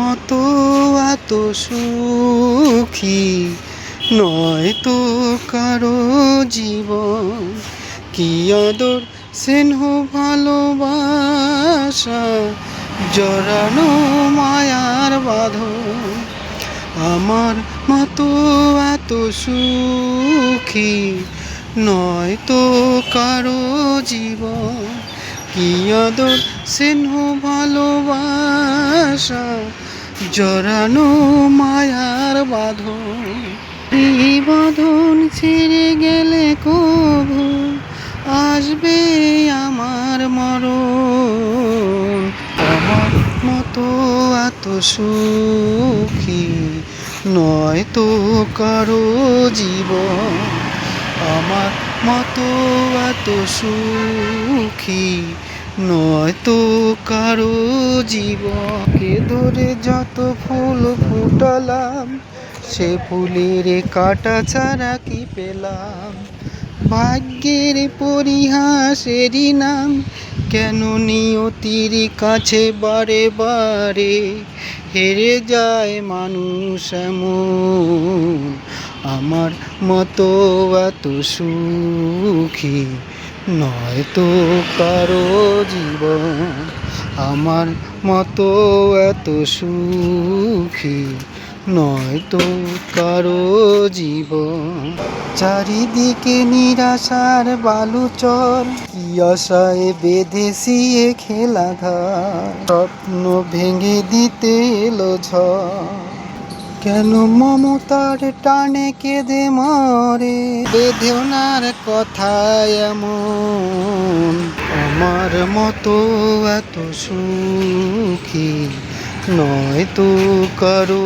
মতো এত সুখী নয় তো কারো জীবন। কি আদর স্নেহ ভালোবাসা জড়ানো মায়ার বাঁধন। আমার মতো এত সুখী নয় তো কারো জীবন। কি আদর স্নেহ ভালোবাসা জড়ানো মায়ার বাঁধন। এই বাঁধন ছেড়ে গেলে কবু আসবে আমার মরণ। আমার মতো এত সুখী নয় তো কারো জীবন। আমার মতো এত সুখী নয় তো কারো জীবন। কে ধরে যত ফুল ফুটালাম সে ফুলের কাটা ছাড়া কি পেলাম। ভাগ্যের পরিহাসেরই নাম কেন নিয়তির কাছে বারে বারে হেরে যায় মানুষ এমন। আমার মতো এত সুখী নয় তো কারো জীবন। আমার মতো এত সুখী নয় তো কারো জীবন। চারিদিকে নিরাশার বালুচর, কি আশায় বেঁধেছি এ খেলাঘর। স্বপ্ন ভেঙে দিতে এলো ঝড়, কেন মমতার টানে কেঁদে মরে। বেদনার কথা এমন, আমার মতো এত সুখী নয় তো কারো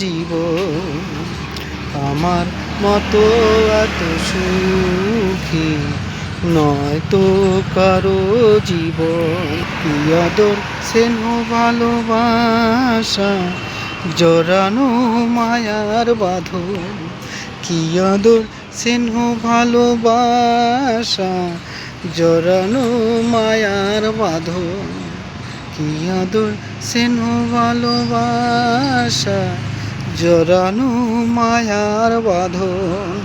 জীবন। আমার মতো এত সুখী নয় তো কারো জীবন। কি আদর স্নেহ ভালোবাসা জড়ানো মায়ার বাঁধন। কি আদর স্নেহ ভালোবাসা জড়ানো মায়ার বাঁধন। কি আদর স্নেহ ভালোবাসা জড়ানো মায়ার বাঁধন।